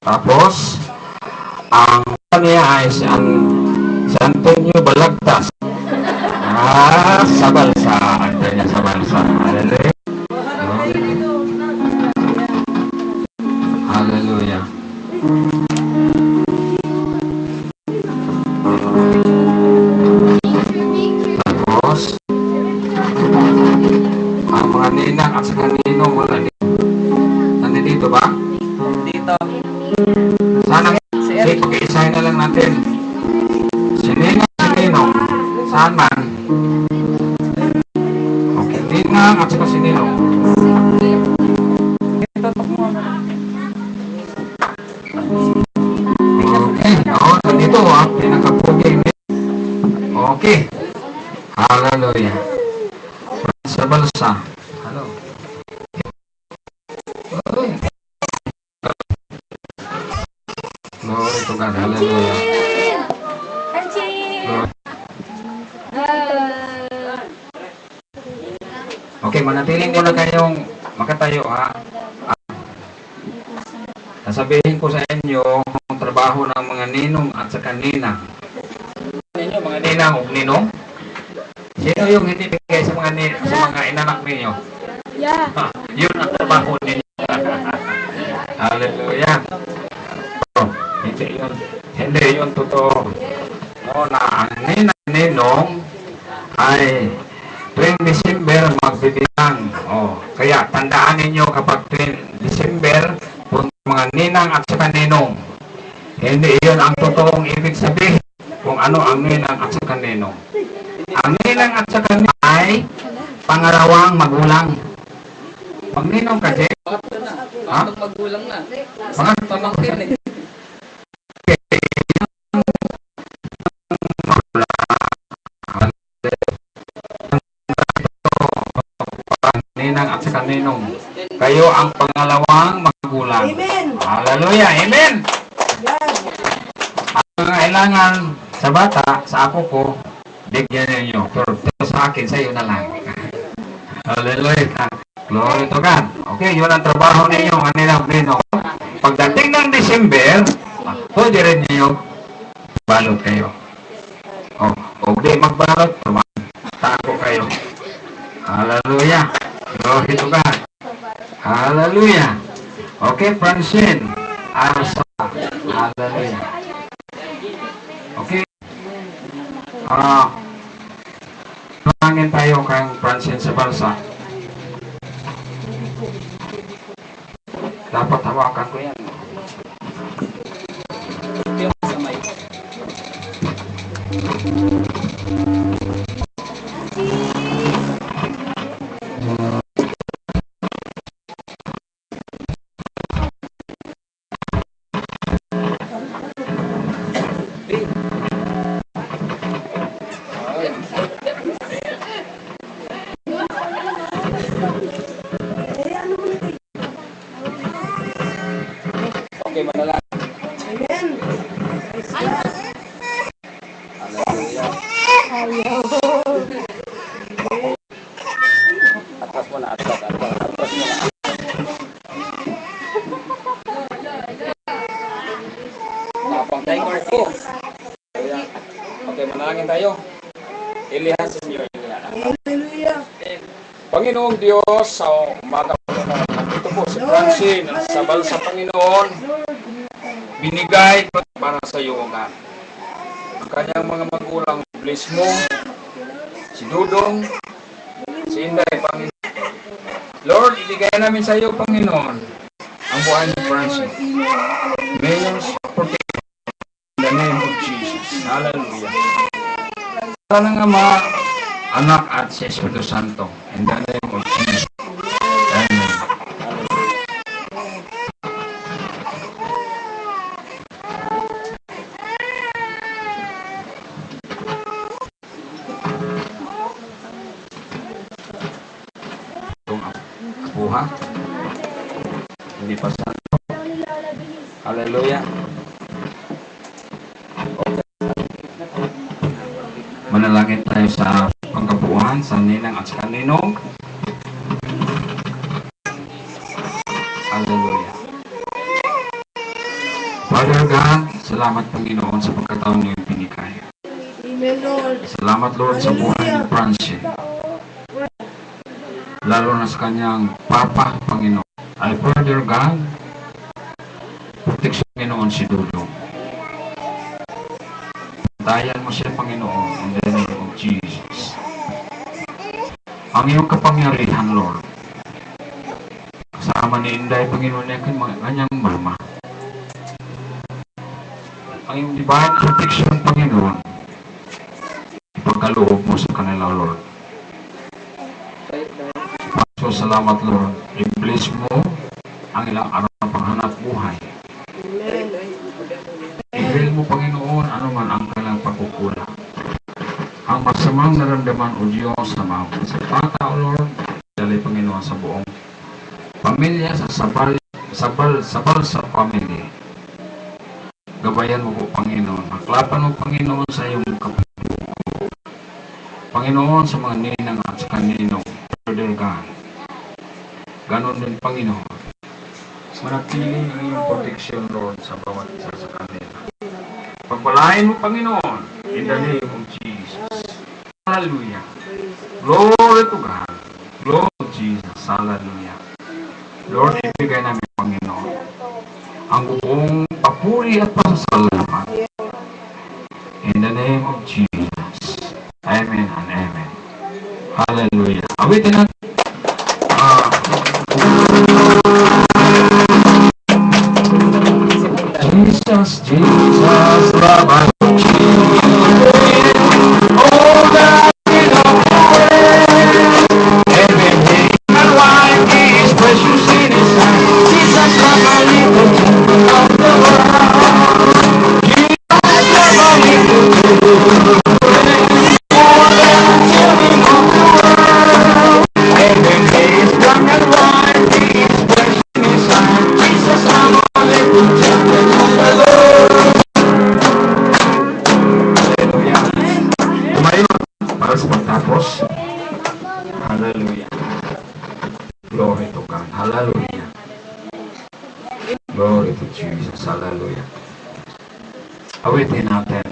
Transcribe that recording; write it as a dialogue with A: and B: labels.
A: Tapos, ang kanya ay si Antonio Balagtas. Sa balsa. Antonio sa balsa. Hallelujah. Hallelujah. Tapos, ang mga ninang at saka ninong wala dito. Nandito ba?
B: Dito.
A: Sana, sige, pag-iisahin na lang natin. Si ninang, si ninong. Saan man? Okay, ninang at saka si ninong. Okay, nandito pinakapugi. Okay. Hallelujah. Sa balsa. Hello. Glory to God. Hallelujah. Okay, manatiling muna kayong makatayo ha. Nasabihin ko sa inyo ang trabaho ng mga ninong at saka ninang. Ninyo, mga ninang o ninong? Sino yung hindi bigay sa mga inanak ninyo?
C: Yeah.
A: Yun ang trabaho ninyo. Hallelujah. Hindi yun totoo. No, na ang ninong ay tuwing December magbibilang. Kaya tandaan ninyo kapag tuwing December, mga ninang at saka ninong. Hindi yun ang totoong ibig sabihin kung ano ang ninang at saka ninong. Ang ninang at saka ninong ay pangalawang magulang. Pag ninong kasi,
B: Pangatong magulang na.
A: pangatong
B: Pamangkin eh.
A: ninang at saka ninong. Kayo ang pangalawang magulang.
C: Amen.
A: Hallelujah. Amen. Ang kailangan sa bata, sa ako ko, bigyan ninyo. Pero sa akin, sa iyo na lang. Hallelujah. Glory to God. Okay, yun ang trabaho ninyo, kanilang ninong. Pagdating ng December, pwede rin ninyo balot kayo. O di magbalot, tako kayo. Hallelujah. Glory to God. Hallelujah. Okay, Francine. Asa. Hallelujah. Okay. Nangin tayo kang Francine sa balsa. Dapat hawakan ko yan.
B: Yung sa may. Okay, manala.
C: Amen.
B: Atras mo na, atras mo na. Tapang tayo ko. Okay, manalangin tayo. Ilihan sa inyo.
C: Hallelujah.
B: Panginoong Diyos, sa umaga po na nandito po si Francine sa balsa Panginoon, binigay para sa iyo, God. Ang kanyang mga magulang, bless mo, si Dudong, si Inday, Panginoon. Lord, ibigay namin sa iyo, Panginoon, ang buhay ni Francine. May your protection in the name of Jesus. Hallelujah. Sana nga Ama, Anak at si Espiritu Santo. In the name of Jesus. Amen. Itong apo ha? Hindi pa santo. Hallelujah. Okay. Manalangin tayo sa pangkabuuan sa ninang at sa kaninong. Hallelujah.
A: Father God, salamat Panginoon sa pagkataon niyo yung binigay.
C: Amen, Lord.
A: Salamat Lord sa buhay ni Francine. Lalo na sa kanyang Papa, Panginoon. I Father God, protection Panginoon si Dudong. Dayan mo siya Panginoon in the name of Jesus. Ang iyong kapangyarihan Lord. Kasama ni Inday Panginoon niya kanyang mama. Ang iyong divine protection Panginoon. Ipagkaloob mo sa kanila Lord. So, salamat Lord. I-bless mo ang ilang araw ng panghanap buhay. I-heal mo Panginoon ano man ang kanilang pagkukulang. Ang masamang naramdaman o Diyos sa mga sa bata o Lord, dali Panginoon sa buong pamilya, sa sabal sa pamilya. Gabayan mo po Panginoon. Haklapan mo Panginoon sa iyong kapatid. Panginoon sa mga ninang at sa kaninong. Father God. Ganon din Panginoon. Manatili ang iyong protection Lord sa bawat isa sa kanila. Pagpalain mo Panginoon in the name of Jesus. Hallelujah. Glory to God. Glory to Jesus. Hallelujah. Lord, ibigay namin Panginoon ang buong papuri at pasasalamat. In the name of Jesus. Amen and amen. Hallelujah. Awitin natin. Jesus, Jesus, love I all that in the world. Everything my life is precious in His sight. Jesus, love I live of the world. Jesus, love I live of the world. All that till the world. Everything young and life is precious in His sight. Jesus, love I live of the world. Para sa pagtapos. Hallelujah. Glory to God. Hallelujah. Glory to Jesus. Hallelujah. Awitin natin